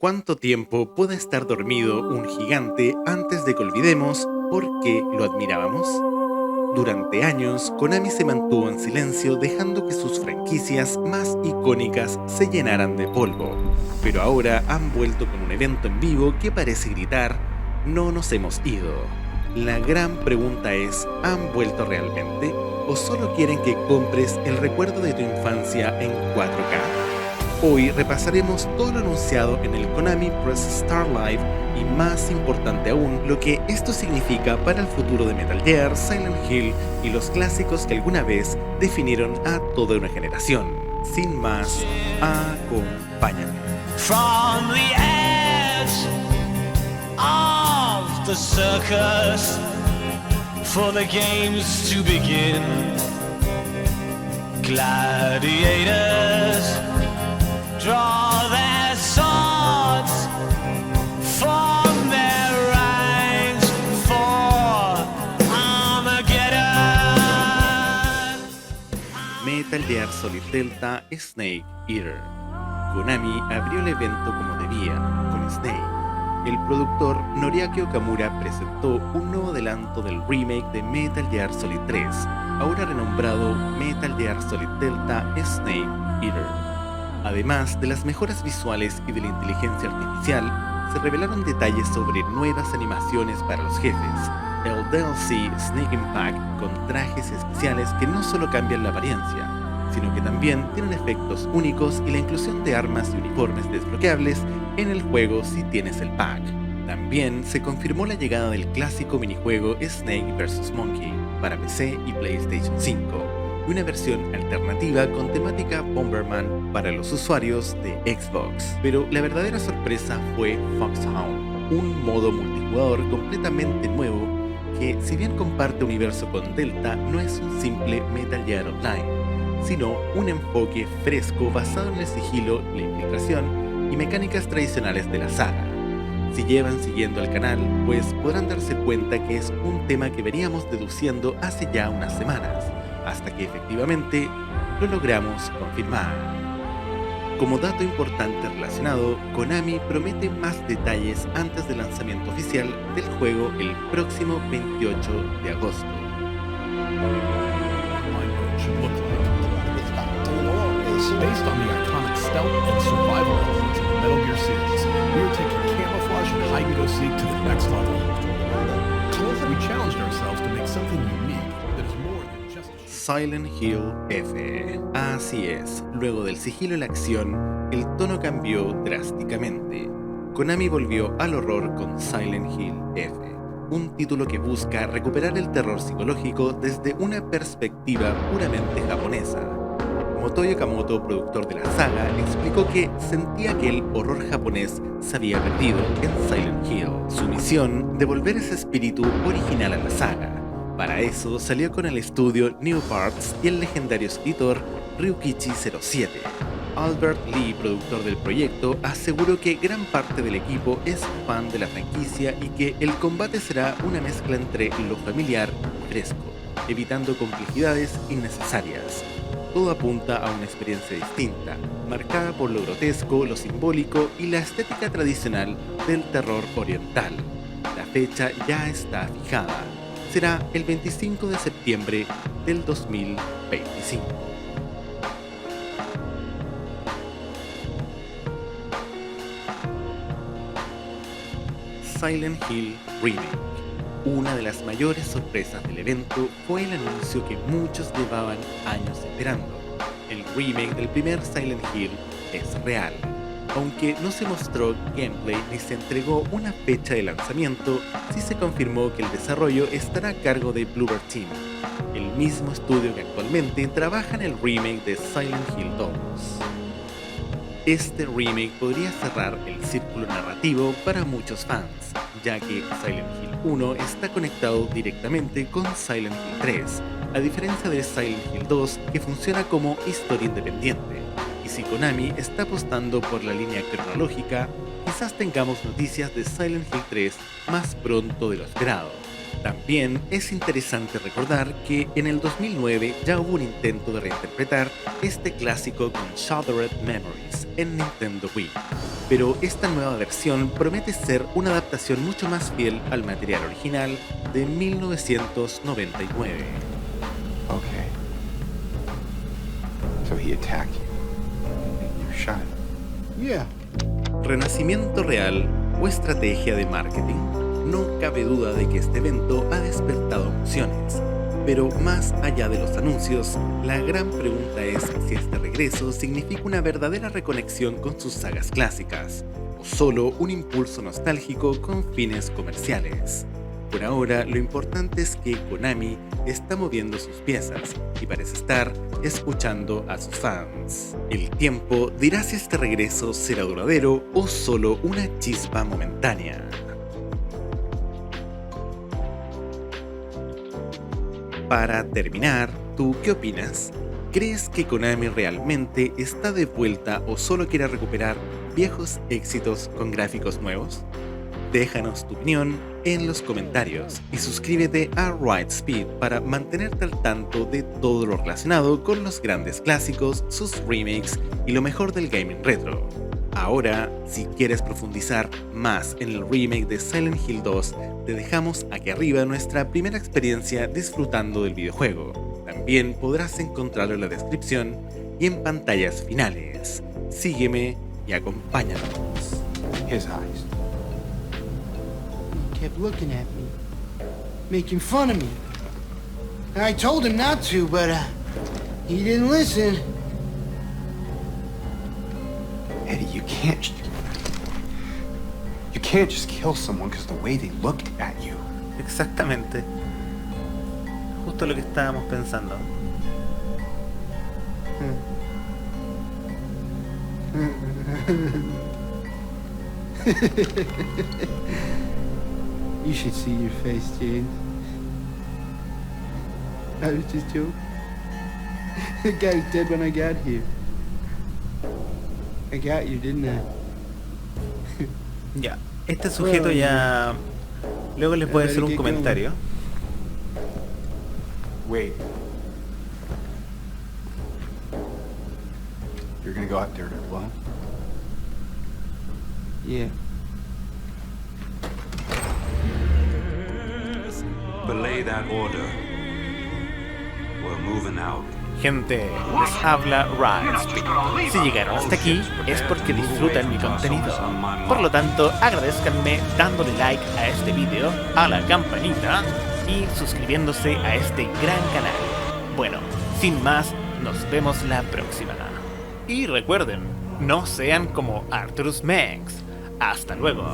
¿Cuánto tiempo puede estar dormido un gigante antes de que olvidemos por qué lo admirábamos? Durante años, Konami se mantuvo en silencio dejando que sus franquicias más icónicas se llenaran de polvo. Pero ahora han vuelto con un evento en vivo que parece gritar, no nos hemos ido. La gran pregunta es, ¿han vuelto realmente? ¿O solo quieren que compres el recuerdo de tu infancia en 4K? Hoy repasaremos todo lo anunciado en el Konami Press Start Live y, más importante aún, lo que esto significa para el futuro de Metal Gear, Silent Hill y los clásicos que alguna vez definieron a toda una generación. Sin más, acompáñame. From the edge of the circus for the games to begin, gladiators draw their swords from their ranks for Armageddon. Metal Gear Solid Delta Snake Eater. Konami abrió el evento como debía, con Snake. El productor Noriaki Okamura presentó un nuevo adelanto del remake de Metal Gear Solid 3, ahora renombrado Metal Gear Solid Delta Snake Eater. Además de las mejoras visuales y de la inteligencia artificial, se revelaron detalles sobre nuevas animaciones para los jefes, el DLC Snake Impact con trajes especiales que no solo cambian la apariencia, sino que también tienen efectos únicos y la inclusión de armas y uniformes desbloqueables en el juego si tienes el pack. También se confirmó la llegada del clásico minijuego Snake vs Monkey para PC y PlayStation 5, y una versión alternativa con temática Bomberman para los usuarios de Xbox. Pero la verdadera sorpresa fue Foxhound, un modo multijugador completamente nuevo que, si bien comparte universo con Delta, no es un simple Metal Gear Online, sino un enfoque fresco basado en el sigilo, la infiltración y mecánicas tradicionales de la saga. Si llevan siguiendo al canal, pues podrán darse cuenta que es un tema que veníamos deduciendo hace ya unas semanas, hasta que efectivamente lo logramos confirmar. Como dato importante relacionado, Konami promete más detalles antes del lanzamiento oficial del juego el próximo 28 de agosto. Based on the iconic stealth and survival elements of the Metal Gear series, we are taking camouflage and hide and go seek to the next level. We challenged ourselves to make something unique that is more than just Silent Hill F. Así es, luego del sigilo y la acción, el tono cambió drásticamente. Konami volvió al horror con Silent Hill F, un título que busca recuperar el terror psicológico desde una perspectiva puramente japonesa. Motoyo Kamoto, productor de la saga, explicó que sentía que el horror japonés se había perdido en Silent Hill. Su misión, devolver ese espíritu original a la saga. Para eso salió con el estudio New Parts y el legendario escritor Ryukichi07. Albert Lee, productor del proyecto, aseguró que gran parte del equipo es fan de la franquicia y que el combate será una mezcla entre lo familiar y fresco, evitando complejidades innecesarias. Todo apunta a una experiencia distinta, marcada por lo grotesco, lo simbólico y la estética tradicional del terror oriental. La fecha ya está fijada. Será el 25 de septiembre del 2025. Silent Hill Remake. Una de las mayores sorpresas del evento fue el anuncio que muchos llevaban años esperando. El remake del primer Silent Hill es real. Aunque no se mostró gameplay ni se entregó una fecha de lanzamiento, sí se confirmó que el desarrollo estará a cargo de Bloober Team, el mismo estudio que actualmente trabaja en el remake de Silent Hill 2. Este remake podría cerrar el círculo narrativo para muchos fans, ya que Silent Hill 1 está conectado directamente con Silent Hill 3, a diferencia de Silent Hill 2, que funciona como historia independiente. Y si Konami está apostando por la línea cronológica, quizás tengamos noticias de Silent Hill 3 más pronto de lo esperado. También es interesante recordar que en el 2009 ya hubo un intento de reinterpretar este clásico con Shattered Memories en Nintendo Wii. pero esta nueva versión promete ser una adaptación mucho más fiel al material original de 1999. Okay. So he attacked you. And you shot him. Yeah. ¿Renacimiento real o estrategia de marketing? No cabe duda de que este evento ha despertado emociones, pero más allá de los anuncios, la gran pregunta es si este regreso significa una verdadera reconexión con sus sagas clásicas, o solo un impulso nostálgico con fines comerciales. Por ahora, lo importante es que Konami está moviendo sus piezas y parece estar escuchando a sus fans. El tiempo dirá si este regreso será duradero o solo una chispa momentánea. Para terminar, ¿tú qué opinas? ¿Crees que Konami realmente está de vuelta o solo quiere recuperar viejos éxitos con gráficos nuevos? Déjanos tu opinión en los comentarios y suscríbete a Right Speed para mantenerte al tanto de todo lo relacionado con los grandes clásicos, sus remakes y lo mejor del gaming retro. Ahora, si quieres profundizar más en el remake de Silent Hill 2, te dejamos aquí arriba nuestra primera experiencia disfrutando del videojuego. También podrás encontrarlo en la descripción y en pantallas finales. Sígueme y acompáñanos. His eyes. He kept looking at me, making fun of me. I told him not to, but he didn't listen. Eddie, you can't just kill someone because the way they looked at you. Exactamente. Justo lo que estábamos pensando. You should see your face, James. I was just joking. The guy was dead when I got here. I got you, didn't I? Ya, este sujeto ya... Luego les voy a hacer un comentario. Wait. You're gonna go out there alone? Yeah. Belay that order. We're moving out. Gente, les habla Rise. Si llegaron hasta aquí es porque disfrutan mi contenido. Por lo tanto, agradezcanme dándole like a este video, a la campanita y suscribiéndose a este gran canal. Bueno, sin más, nos vemos la próxima. Y recuerden, no sean como Arthur's Manx. Hasta luego.